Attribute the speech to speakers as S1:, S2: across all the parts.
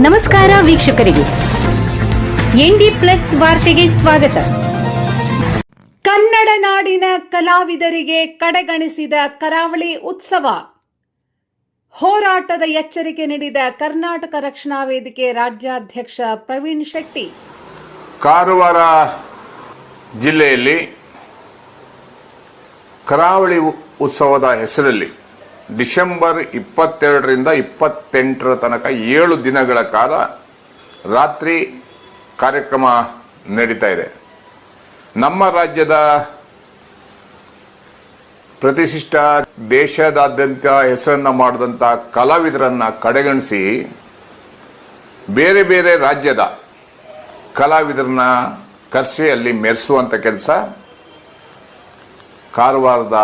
S1: ನಮಸ್ಕಾರ ವೀಕ್ಷಕರಿಗೆ, ND plus ವಾರ್ತೆಗೆ ಸ್ವಾಗತ.
S2: ಕನ್ನಡ ನಾಡಿನ ಕಲಾವಿದರಿಗೆ ಕಡೆಗಣಿಸಿದ ಕರಾವಳಿ ಉತ್ಸವ. ಹೋರಾಟದ ಎಚ್ಚರಿಕೆ ನೀಡಿದ ಕರ್ನಾಟಕ ರಕ್ಷಣಾ ವೇದಿಕೆ ರಾಜ್ಯಾಧ್ಯಕ್ಷ ಪ್ರವೀಣ್ ಶೆಟ್ಟಿ.
S3: ಕಾರವಾರ ಜಿಲ್ಲೆಯಲ್ಲಿ ಕರಾವಳಿ ಉತ್ಸವದ ಹೆಸರಲ್ಲಿ ಡಿಸೆಂಬರ್ 22ರಿಂದ 28ರ ತನಕ 7 ದಿನಗಳ ಕಾಲ ರಾತ್ರಿ ಕಾರ್ಯಕ್ರಮ ನಡೀತಾ ಇದೆ. ನಮ್ಮ ರಾಜ್ಯದ ಪ್ರತಿಷ್ಠಿತ ದೇಶದಾದ್ಯಂತ ಹೆಸರನ್ನ ಮಾಡಿದಂಥ ಕಲಾವಿದರನ್ನ ಕಡೆಗಣಿಸಿ ಬೇರೆ ಬೇರೆ ರಾಜ್ಯದ ಕಲಾವಿದರನ್ನ ಕರೆಸಿ ಅಲ್ಲಿ ಮೆರೆಸುವಂಥ ಕೆಲಸ ಕಾರವಾರದ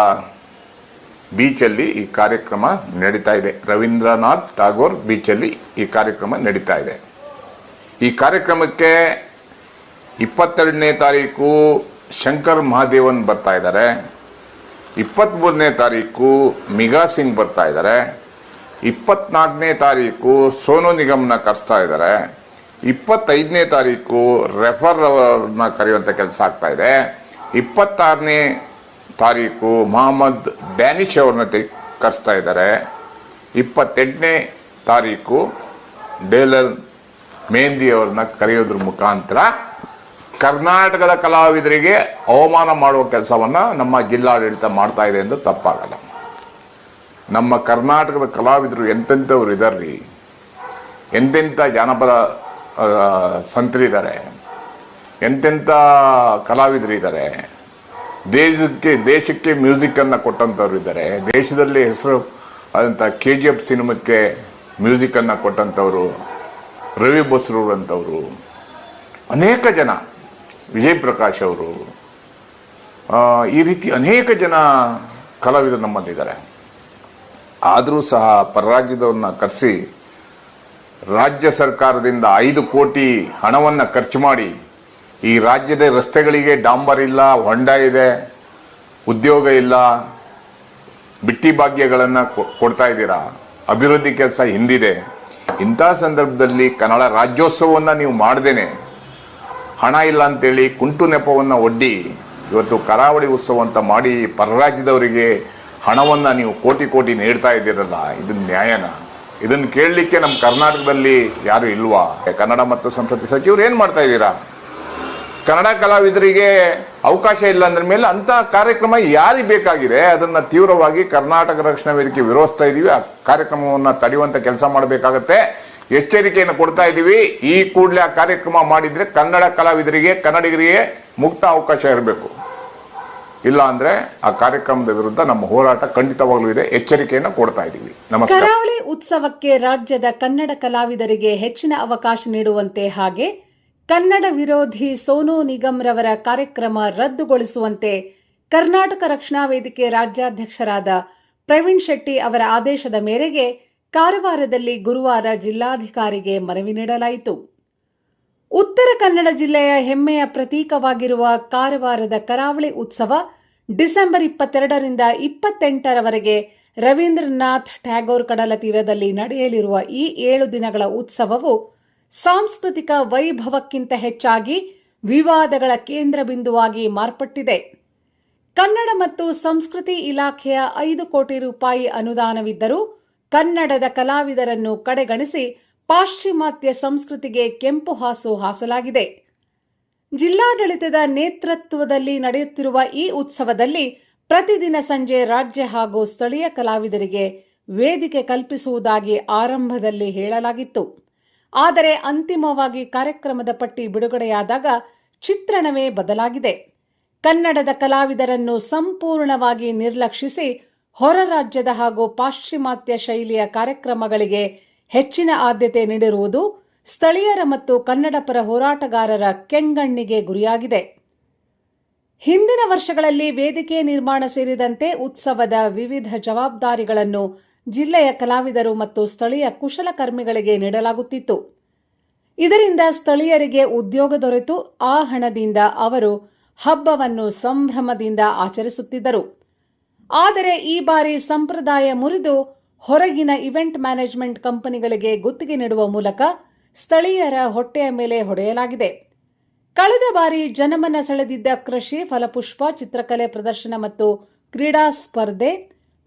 S3: ಬೀಚಲ್ಲಿ ಈ ಕಾರ್ಯಕ್ರಮ ನಡೀತಾ ಇದೆ. ರವೀಂದ್ರನಾಥ್ ಟಾಗೋರ್ ಬೀಚಲ್ಲಿ ಈ ಕಾರ್ಯಕ್ರಮ ನಡೀತಾ ಇದೆ. ಈ ಕಾರ್ಯಕ್ರಮಕ್ಕೆ 22ನೇ ತಾರೀಕು ಶಂಕರ್ ಮಹಾದೇವನ್ ಬರ್ತಾ ಇದ್ದಾರೆ, 23ನೇ ತಾರೀಕು ಮಿಗಾ ಸಿಂಗ್ ಬರ್ತಾ ಇದ್ದಾರೆ, 24ನೇ ತಾರೀಕು ಸೋನು ನಿಗಮ್ನ ಕರೆಸ್ತಾ ಇದ್ದಾರೆ, 25ನೇ ತಾರೀಕು ರೆಫರ್ ಅವ್ರನ್ನ ಕರೆಯುವಂಥ ಕೆಲಸ ಆಗ್ತಾ ಇದೆ, 26ನೇ ತಾರೀಕು ಮೊಹಮ್ಮದ್ ಡ್ಯಾನಿಶ್ ಅವ್ರನ್ನ ಕರೆಸ್ತಾ ಇದ್ದಾರೆ, 28ನೇ ತಾರೀಕು ಡೇಲರ್ ಮೆಹಂದಿ ಅವ್ರನ್ನ ಕರೆಯೋದ್ರ ಮುಖಾಂತರ ಕರ್ನಾಟಕದ ಕಲಾವಿದರಿಗೆ ಅವಮಾನ ಮಾಡುವ ಕೆಲಸವನ್ನು ನಮ್ಮ ಜಿಲ್ಲಾಡಳಿತ ಮಾಡ್ತಾ ಇದೆ ಎಂದು ತಪ್ಪಾಗಲ್ಲ. ನಮ್ಮ ಕರ್ನಾಟಕದ ಕಲಾವಿದರು ಎಂತೆಂಥವ್ರು ಇದಾರ್ರಿ, ಎಂತೆಂಥ ಜಾನಪದ ಸಂತರಿದ್ದಾರೆ, ಎಂತೆಂಥ ಕಲಾವಿದರು ಇದ್ದಾರೆ, ದೇಶಕ್ಕೆ ಮ್ಯೂಸಿಕ್ಕನ್ನು ಕೊಟ್ಟಂಥವ್ರು ಇದ್ದಾರೆ, ದೇಶದಲ್ಲಿ ಹೆಸರು ಆದಂಥ KGF ಸಿನಿಮಾಕ್ಕೆ ಮ್ಯೂಸಿಕ್ಕನ್ನು ಕೊಟ್ಟಂಥವ್ರು ರವಿ ಬಸ್ರೂರ್ ಅಂತವರು, ಅನೇಕ ಜನ, ವಿಜಯ್ ಪ್ರಕಾಶ್ ಅವರು, ಈ ರೀತಿ ಅನೇಕ ಜನ ಕಲಾವಿದರು ನಮ್ಮಲ್ಲಿದ್ದಾರೆ. ಆದರೂ ಸಹ ಪರರಾಜ್ಯದವ್ರನ್ನ ಕರೆಸಿ ರಾಜ್ಯ ಸರ್ಕಾರದಿಂದ 5 ಕೋಟಿ ಹಣವನ್ನು ಖರ್ಚು ಮಾಡಿ ಈ ರಾಜ್ಯದ ರಸ್ತೆಗಳಿಗೆ ಡಾಂಬರ್ ಇಲ್ಲ, ಹೊಂಡ ಇದೆ, ಉದ್ಯೋಗ ಇಲ್ಲ, ಬಿಟ್ಟಿ ಭಾಗ್ಯಗಳನ್ನು ಕೊಡ್ತಾ ಇದ್ದೀರಾ, ಅಭಿವೃದ್ಧಿ ಕೆಲಸ ಹಿಂದಿದೆ. ಇಂಥ ಸಂದರ್ಭದಲ್ಲಿ ಕನ್ನಡ ರಾಜ್ಯೋತ್ಸವವನ್ನು ನೀವು ಮಾಡ್ದೇನೆ ಹಣ ಇಲ್ಲ ಅಂತೇಳಿ ಕುಂಟು ನೆಪವನ್ನು ಒಡ್ಡಿ ಇವತ್ತು ಕರಾವಳಿ ಉತ್ಸವ ಅಂತ ಮಾಡಿ ಪರರಾಜ್ಯದವರಿಗೆ ಹಣವನ್ನು ನೀವು ಕೋಟಿ ಕೋಟಿ ನೀಡ್ತಾ ಇದ್ದೀರಲ್ಲ, ಇದನ್ನ ನ್ಯಾಯನ? ಇದನ್ನು ಕೇಳಲಿಕ್ಕೆ ನಮ್ಮ ಕರ್ನಾಟಕದಲ್ಲಿ ಯಾರು ಇಲ್ವಾ? ಕನ್ನಡ ಮತ್ತು ಸಂಸ್ಕೃತಿ ಸಚಿವರು ಏನು ಮಾಡ್ತಾ ಇದ್ದೀರಾ? ಕನ್ನಡ ಕಲಾವಿದರಿಗೆ ಅವಕಾಶ ಇಲ್ಲ ಅಂದ್ರ ಮೇಲೆ ಅಂತ ಕಾರ್ಯಕ್ರಮ ಯಾರಿಗೆ ಬೇಕಾಗಿದೆ ಅದನ್ನ ತೀವ್ರವಾಗಿ ಕರ್ನಾಟಕ ರಕ್ಷಣಾ ವೇದಿಕೆ ವಿರೋಧಿಸ್ತಾ ಇದೀವಿ. ಆ ಕಾರ್ಯಕ್ರಮವನ್ನು ತಡೆಯುವಂತ ಕೆಲಸ ಮಾಡಬೇಕಾಗತ್ತೆ, ಎಚ್ಚರಿಕೆಯನ್ನು ಕೊಡ್ತಾ ಇದ್ದೀವಿ. ಈ ಕೂಡಲೇ ಆ ಕಾರ್ಯಕ್ರಮ ಮಾಡಿದ್ರೆ ಕನ್ನಡ ಕಲಾವಿದರಿಗೆ, ಕನ್ನಡಿಗರಿಗೆ ಮುಕ್ತ ಅವಕಾಶ ಇರಬೇಕು. ಇಲ್ಲ ಅಂದ್ರೆ ಆ ಕಾರ್ಯಕ್ರಮದ ವಿರುದ್ಧ ನಮ್ಮ ಹೋರಾಟ ಖಂಡಿತವಾಗ್ಲೂ ಇದೆ, ಎಚ್ಚರಿಕೆಯನ್ನು ಕೊಡ್ತಾ ಇದ್ದೀವಿ. ನಮಸ್ಕಾರ.
S2: ಕರಾವಳಿ ಉತ್ಸವಕ್ಕೆ ರಾಜ್ಯದ ಕನ್ನಡ ಕಲಾವಿದರಿಗೆ ಹೆಚ್ಚಿನ ಅವಕಾಶ ನೀಡುವಂತೆ ಹಾಗೆ ಕನ್ನಡ ವಿರೋಧಿ ಸೋನು ನಿಗಮ್ ರವರ ಕಾರ್ಯಕ್ರಮ ರದ್ದುಗೊಳಿಸುವಂತೆ ಕರ್ನಾಟಕ ರಕ್ಷಣಾ ವೇದಿಕೆ ರಾಜ್ಯಾಧ್ಯಕ್ಷರಾದ ಪ್ರವೀಣ್ ಶೆಟ್ಟಿ ಅವರ ಆದೇಶದ ಮೇರೆಗೆ ಕಾರವಾರದಲ್ಲಿ ಗುರುವಾರ ಜಿಲ್ಲಾಧಿಕಾರಿಗೆ ಮನವಿ ನೀಡಲಾಯಿತು. ಉತ್ತರ ಕನ್ನಡ ಜಿಲ್ಲೆಯ ಹೆಮ್ಮೆಯ ಪ್ರತೀಕವಾಗಿರುವ ಕಾರವಾರದ ಕರಾವಳಿ ಉತ್ಸವ ಡಿಸೆಂಬರ್ 22ರಿಂದ 28ರವರೆಗೆ ರವೀಂದ್ರನಾಥ್ ಟ್ಯಾಗೋರ್ ಕಡಲ ತೀರದಲ್ಲಿ ನಡೆಯಲಿರುವ ಈ 7 ದಿನಗಳ ಉತ್ಸವವು ಸಾಂಸ್ಕೃತಿಕ ವೈಭವಕ್ಕಿಂತ ಹೆಚ್ಚಾಗಿ ವಿವಾದಗಳ ಕೇಂದ್ರ ಬಿಂದುವಾಗಿ ಮಾರ್ಪಟ್ಟಿದೆ. ಕನ್ನಡ ಮತ್ತು ಸಂಸ್ಕೃತಿ ಇಲಾಖೆಯ 5 ಕೋಟಿ ರೂಪಾಯಿ ಅನುದಾನವಿದ್ದರೂ ಕನ್ನಡದ ಕಲಾವಿದರನ್ನು ಕಡೆಗಣಿಸಿ ಪಾಶ್ಚಿಮಾತ್ಯ ಸಂಸ್ಕೃತಿಗೆ ಕೆಂಪು ಹಾಸು ಹಾಸಲಾಗಿದೆ. ಜಿಲ್ಲಾಡಳಿತದ ನೇತೃತ್ವದಲ್ಲಿ ನಡೆಯುತ್ತಿರುವ ಈ ಉತ್ಸವದಲ್ಲಿ ಪ್ರತಿದಿನ ಸಂಜೆ ರಾಜ್ಯ ಹಾಗೂ ಸ್ಥಳೀಯ ಕಲಾವಿದರಿಗೆ ವೇದಿಕೆ ಕಲ್ಪಿಸುವುದಾಗಿ ಆರಂಭದಲ್ಲಿ ಹೇಳಲಾಗಿತ್ತು. ಆದರೆ ಅಂತಿಮವಾಗಿ ಕಾರ್ಯಕ್ರಮದ ಪಟ್ಟಿ ಬಿಡುಗಡೆಯಾದಾಗ ಚಿತ್ರಣವೇ ಬದಲಾಗಿದೆ. ಕನ್ನಡದ ಕಲಾವಿದರನ್ನು ಸಂಪೂರ್ಣವಾಗಿ ನಿರ್ಲಕ್ಷಿಸಿ ಹೊರ ರಾಜ್ಯದ ಹಾಗೂ ಪಾಶ್ಚಿಮಾತ್ಯ ಶೈಲಿಯ ಕಾರ್ಯಕ್ರಮಗಳಿಗೆ ಹೆಚ್ಚಿನ ಆದ್ಯತೆ ನೀಡಿರುವುದು ಸ್ಥಳೀಯರ ಮತ್ತು ಕನ್ನಡ ಪರ ಹೋರಾಟಗಾರರ ಕೆಂಗಣ್ಣಿಗೆ ಗುರಿಯಾಗಿದೆ. ಹಿಂದಿನ ವರ್ಷಗಳಲ್ಲಿ ವೇದಿಕೆ ನಿರ್ಮಾಣ ಸೇರಿದಂತೆ ಉತ್ಸವದ ವಿವಿಧ ಜವಾಬ್ದಾರಿಗಳನ್ನು ಜಿಲ್ಲೆಯ ಕಲಾವಿದರು ಮತ್ತು ಸ್ಥಳೀಯ ಕುಶಲಕರ್ಮಿಗಳಿಗೆ ನೀಡಲಾಗುತ್ತಿತ್ತು. ಇದರಿಂದ ಸ್ಥಳೀಯರಿಗೆ ಉದ್ಯೋಗ ದೊರೆತು ಆ ಹಣದಿಂದ ಅವರು ಹಬ್ಬವನ್ನು ಸಂಭ್ರಮದಿಂದ ಆಚರಿಸುತ್ತಿದ್ದರು. ಆದರೆ ಈ ಬಾರಿ ಸಂಪ್ರದಾಯ ಮುರಿದು ಹೊರಗಿನ ಇವೆಂಟ್ ಮ್ಯಾನೇಜ್ಮೆಂಟ್ ಕಂಪನಿಗಳಿಗೆ ಗುತ್ತಿಗೆ ನೀಡುವ ಮೂಲಕ ಸ್ಥಳೀಯರ ಹೊಟ್ಟೆಯ ಮೇಲೆ ಹೊಡೆಯಲಾಗಿದೆ. ಕಳೆದ ಬಾರಿ ಜನಮನ ಸೆಳೆದಿದ್ದ ಕೃಷಿ, ಫಲಪುಷ್ಪ, ಚಿತ್ರಕಲೆ ಪ್ರದರ್ಶನ ಮತ್ತು ಕ್ರೀಡಾ ಸ್ಪರ್ಧೆ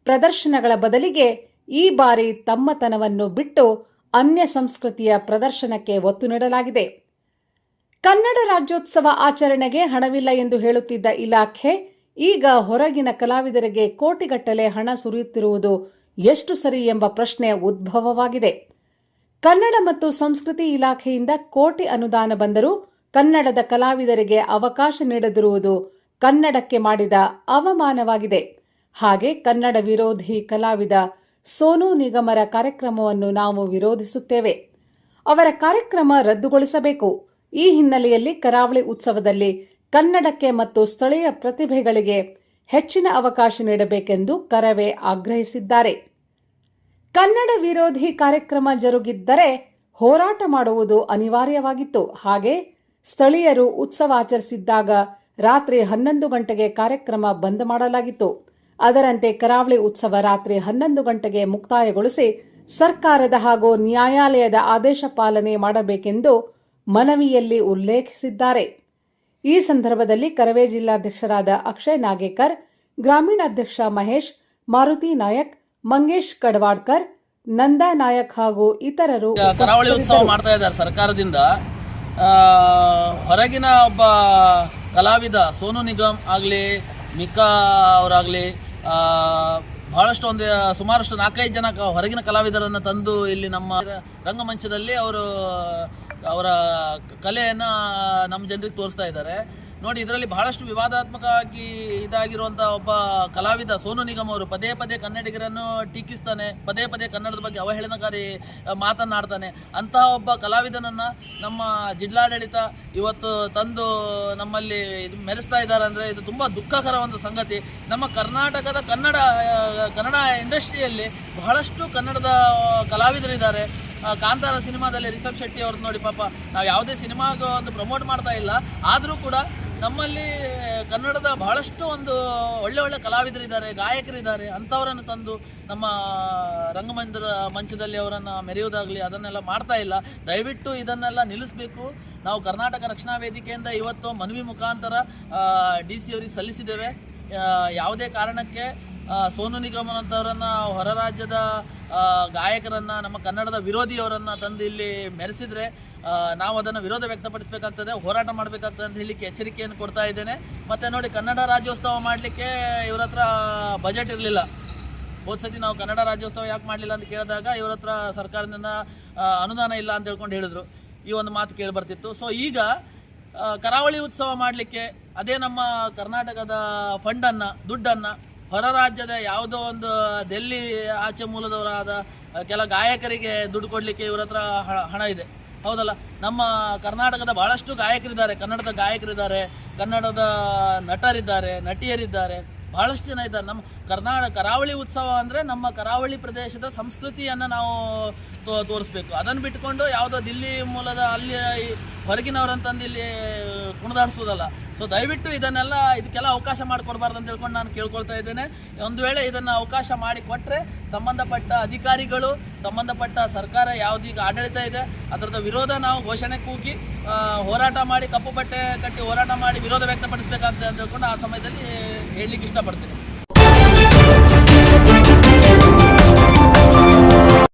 S2: ಪ್ರದರ್ಶನಗಳ ಬದಲಿಗೆ ಈ ಬಾರಿ ತಮ್ಮತನವನ್ನು ಬಿಟ್ಟು ಅನ್ಯ ಸಂಸ್ಕೃತಿಯ ಪ್ರದರ್ಶನಕ್ಕೆ ಒತ್ತು ನೀಡಲಾಗಿದೆ. ಕನ್ನಡ ರಾಜ್ಯೋತ್ಸವ ಆಚರಣೆಗೆ ಹಣವಿಲ್ಲ ಎಂದು ಹೇಳುತ್ತಿದ್ದ ಇಲಾಖೆ ಈಗ ಹೊರಗಿನ ಕಲಾವಿದರಿಗೆ ಕೋಟಿಗಟ್ಟಲೆ ಹಣ ಸುರಿಯುತ್ತಿರುವುದು ಎಷ್ಟು ಸರಿ ಎಂಬ ಪ್ರಶ್ನೆ ಉದ್ಭವವಾಗಿದೆ. ಕನ್ನಡ ಮತ್ತು ಸಂಸ್ಕೃತಿ ಇಲಾಖೆಯಿಂದ ಕೋಟಿ ಅನುದಾನ ಬಂದರೂ ಕನ್ನಡದ ಕಲಾವಿದರಿಗೆ ಅವಕಾಶ ನೀಡದಿರುವುದು ಕನ್ನಡಕ್ಕೆ ಮಾಡಿದ ಅವಮಾನವಾಗಿದೆ. ಹಾಗೆ ಕನ್ನಡ ವಿರೋಧಿ ಕಲಾವಿದ ಸೋನು ನಿಗಮರ ಕಾರ್ಯಕ್ರಮವನ್ನು ನಾವು ವಿರೋಧಿಸುತ್ತೇವೆ. ಅವರ ಕಾರ್ಯಕ್ರಮ ರದ್ದುಗೊಳಿಸಬೇಕು. ಈ ಹಿನ್ನೆಲೆಯಲ್ಲಿ ಕರಾವಳಿ ಉತ್ಸವದಲ್ಲಿ ಕನ್ನಡಕ್ಕೆ ಮತ್ತು ಸ್ಥಳೀಯ ಪ್ರತಿಭೆಗಳಿಗೆ ಹೆಚ್ಚಿನ ಅವಕಾಶ ನೀಡಬೇಕೆಂದು ಕರವೇ ಆಗ್ರಹಿಸಿದ್ದಾರೆ. ಕನ್ನಡ ವಿರೋಧಿ ಕಾರ್ಯಕ್ರಮ ಜರುಗಿದ್ದರೆ ಹೋರಾಟ ಮಾಡುವುದು ಅನಿವಾರ್ಯವಾಗಿತ್ತು. ಹಾಗೆ ಸ್ಥಳೀಯರು ಉತ್ಸವ ಆಚರಿಸಿದ್ದಾಗ ರಾತ್ರಿ 11 ಗಂಟೆಗೆ ಕಾರ್ಯಕ್ರಮ ಬಂದ್ ಮಾಡಲಾಗಿತ್ತು. ಅದರಂತೆ ಕರಾವಳಿ ಉತ್ಸವ ರಾತ್ರಿ 11 ಗಂಟೆಗೆ ಮುಕ್ತಾಯಗೊಳಿಸಿ ಸರ್ಕಾರದ ಹಾಗೂ ನ್ಯಾಯಾಲಯದ ಆದೇಶ ಪಾಲನೆ ಮಾಡಬೇಕೆಂದು ಮನವಿಯಲ್ಲಿ ಉಲ್ಲೇಖಿಸಿದ್ದಾರೆ. ಈ ಸಂದರ್ಭದಲ್ಲಿ ಕರವೇ ಜಿಲ್ಲಾಧ್ಯಕ್ಷರಾದ ಅಕ್ಷಯ್ ನಾಗೇಕರ್, ಗ್ರಾಮೀಣಾಧ್ಯಕ್ಷ ಮಹೇಶ್, ಮಾರುತಿ ನಾಯಕ್, ಮಂಗೇಶ್ ಕಡವಾಡ್ಕರ್, ನಂದಾ ನಾಯಕ್ ಹಾಗೂ ಇತರರು
S4: ಕರಾವಳಿ ಉತ್ಸವ ಮಾಡ್ತಾ ಇದ್ದಾರೆ ಸರ್ಕಾರದಿಂದ. ಹೊರಗಿನ ಒಬ್ಬ ಕಲಾವಿದ ಸೋನು ನಿಗಮ್ ಆಗಲಿ, ಮಿಕಾ ಅವರಾಗಲಿ, ಬಹಳಷ್ಟು ಸುಮಾರಷ್ಟು 4-5 ಜನ ಹೊರಗಿನ ಕಲಾವಿದರನ್ನು ತಂದು ಇಲ್ಲಿ ನಮ್ಮ ರಂಗಮಂಚದಲ್ಲಿ ಅವರ ಕಲೆಯನ್ನು ನಮ್ಮ ಜನರಿಗೆ ತೋರಿಸ್ತಾ ಇದ್ದಾರೆ. ನೋಡಿ, ಇದರಲ್ಲಿ ಬಹಳಷ್ಟು ವಿವಾದಾತ್ಮಕವಾಗಿ ಇದಾಗಿರುವಂಥ ಒಬ್ಬ ಕಲಾವಿದ ಸೋನು ನಿಗಮ್ ಅವರು ಪದೇ ಪದೇ ಕನ್ನಡಿಗರನ್ನು ಟೀಕಿಸ್ತಾನೆ, ಪದೇ ಪದೇ ಕನ್ನಡದ ಬಗ್ಗೆ ಅವಹೇಳನಕಾರಿ ಮಾತನ್ನಾಡ್ತಾನೆ. ಅಂತಹ ಒಬ್ಬ ಕಲಾವಿದನನ್ನು ನಮ್ಮ ಜಿಲ್ಲಾಡಳಿತ ಇವತ್ತು ತಂದು ನಮ್ಮಲ್ಲಿ ಮೆರೆಸ್ತಾ ಇದ್ದಾರೆ ಅಂದರೆ ಇದು ತುಂಬ ದುಃಖಕರ ಒಂದು ಸಂಗತಿ. ನಮ್ಮ ಕರ್ನಾಟಕದ ಕನ್ನಡ ಇಂಡಸ್ಟ್ರಿಯಲ್ಲಿ ಬಹಳಷ್ಟು ಕನ್ನಡದ ಕಲಾವಿದರಿದ್ದಾರೆ. ಕಾಂತಾರ ಸಿನಿಮಾದಲ್ಲಿ ರಿಷಬ್ ಶೆಟ್ಟಿ ಅವ್ರದ್ದು ನೋಡಿ, ಪಾಪ ನಾವು ಯಾವುದೇ ಸಿನಿಮಾಗೆ ಪ್ರಮೋಟ್ ಮಾಡ್ತಾ ಇಲ್ಲ, ಆದರೂ ಕೂಡ ನಮ್ಮಲ್ಲಿ ಕನ್ನಡದ ಬಹಳಷ್ಟು ಒಳ್ಳೆ ಕಲಾವಿದರಿದ್ದಾರೆ, ಗಾಯಕರಿದ್ದಾರೆ. ಅಂಥವರನ್ನು ತಂದು ನಮ್ಮ ಮಂಚದಲ್ಲಿ ಅವರನ್ನು ಮೆರೆಯುವುದಾಗಲಿ ಅದನ್ನೆಲ್ಲ ಮಾಡ್ತಾ ಇಲ್ಲ. ದಯವಿಟ್ಟು ಇದನ್ನೆಲ್ಲ ನಿಲ್ಲಿಸಬೇಕು. ನಾವು ಕರ್ನಾಟಕ ರಕ್ಷಣಾ ವೇದಿಕೆಯಿಂದ ಇವತ್ತು ಮನವಿ ಮುಖಾಂತರ DC ಅವರಿಗೆ ಸಲ್ಲಿಸಿದ್ದೇವೆ. ಯಾವುದೇ ಕಾರಣಕ್ಕೆ ಸೋನು ನಿಗಮನಂಥವರನ್ನು, ಹೊರ ರಾಜ್ಯದ ಗಾಯಕರನ್ನು, ನಮ್ಮ ಕನ್ನಡದ ವಿರೋಧಿಯವರನ್ನು ತಂದು ಇಲ್ಲಿ ಮೆರೆಸಿದರೆ ನಾವು ಅದನ್ನು ವಿರೋಧ ವ್ಯಕ್ತಪಡಿಸಬೇಕಾಗ್ತದೆ, ಹೋರಾಟ ಮಾಡಬೇಕಾಗ್ತದೆ ಅಂತ ಹೇಳಲಿಕ್ಕೆ ಎಚ್ಚರಿಕೆಯನ್ನು ಕೊಡ್ತಾ ಇದ್ದೇನೆ. ಮತ್ತು ನೋಡಿ, ಕನ್ನಡ ರಾಜ್ಯೋತ್ಸವ ಮಾಡಲಿಕ್ಕೆ ಇವ್ರ ಹತ್ರ ಬಜೆಟ್ ಇರಲಿಲ್ಲ. ಹೋದ ಸತಿ ನಾವು ಕನ್ನಡ ರಾಜ್ಯೋತ್ಸವ ಯಾಕೆ ಮಾಡಲಿಲ್ಲ ಅಂತ ಕೇಳಿದಾಗ ಇವ್ರ ಹತ್ರ ಸರ್ಕಾರದಿಂದ ಅನುದಾನ ಇಲ್ಲ ಅಂತ ಹೇಳ್ಕೊಂಡು ಹೇಳಿದ್ರು. ಈ ಒಂದು ಮಾತು ಕೇಳಿ ಬರ್ತಿತ್ತು. ಸೊ ಈಗ ಕರಾವಳಿ ಉತ್ಸವ ಮಾಡಲಿಕ್ಕೆ ಅದೇ ನಮ್ಮ ಕರ್ನಾಟಕದ ಫಂಡನ್ನು, ದುಡ್ಡನ್ನು ಹೊರ ರಾಜ್ಯದ ಯಾವುದೋ ಒಂದು ಡೆಲ್ಲಿ ಆಚೆ ಮೂಲದವರಾದ ಕೆಲ ಗಾಯಕರಿಗೆ ದುಡ್ಡು ಕೊಡಲಿಕ್ಕೆ ಇವ್ರ ಹತ್ರ ಹಣ ಇದೆ, ಹೌದಲ್ಲ? ನಮ್ಮ ಕರ್ನಾಟಕದ ಬಹಳಷ್ಟು ಗಾಯಕರಿದ್ದಾರೆ, ಕನ್ನಡದ ಗಾಯಕರಿದ್ದಾರೆ, ಕನ್ನಡದ ನಟರಿದ್ದಾರೆ, ನಟಿಯರಿದ್ದಾರೆ, ಬಹಳಷ್ಟು ಜನ ಇದ್ದಾರೆ. ನಮ್ಮ ಕರಾವಳಿ ಉತ್ಸವ ಅಂದರೆ ನಮ್ಮ ಕರಾವಳಿ ಪ್ರದೇಶದ ಸಂಸ್ಕೃತಿಯನ್ನು ನಾವು ತೋರಿಸ್ಬೇಕು. ಅದನ್ನು ಬಿಟ್ಕೊಂಡು ಯಾವುದೋ ದಿಲ್ಲಿ ಮೂಲದ ಅಲ್ಲಿ ಹೊರಗಿನವರಂತಂದು ಇಲ್ಲಿ ಕುಣಿದಾಡಿಸೋದಲ್ಲ. ಸೊ ದಯವಿಟ್ಟು ಇದಕ್ಕೆಲ್ಲ ಅವಕಾಶ ಮಾಡಿಕೊಡ್ಬಾರ್ದು ಅಂತ ಹೇಳ್ಕೊಂಡು ನಾನು ಕೇಳ್ಕೊಳ್ತಾ ಇದ್ದೇನೆ. ಒಂದು ವೇಳೆ ಇದನ್ನು ಅವಕಾಶ ಮಾಡಿಕೊಟ್ರೆ ಸಂಬಂಧಪಟ್ಟ ಅಧಿಕಾರಿಗಳು, ಸಂಬಂಧಪಟ್ಟ ಸರ್ಕಾರ ಯಾವುದೀಗ ಆಡಳಿತ ಇದೆ ಅದರದ ವಿರೋಧ ನಾವು ಘೋಷಣೆ ಕೂಗಿ ಹೋರಾಟ ಮಾಡಿ, ಕಪ್ಪು ಬಟ್ಟೆ ಕಟ್ಟಿ ಹೋರಾಟ ಮಾಡಿ ವಿರೋಧ ವ್ಯಕ್ತಪಡಿಸಬೇಕಾಗ್ತದೆ ಅಂತ ಹೇಳ್ಕೊಂಡು ಆ ಸಮಯದಲ್ಲಿ ಹೇಳಲಿಕ್ಕೆ ಇಷ್ಟಪಡ್ತೀನಿ.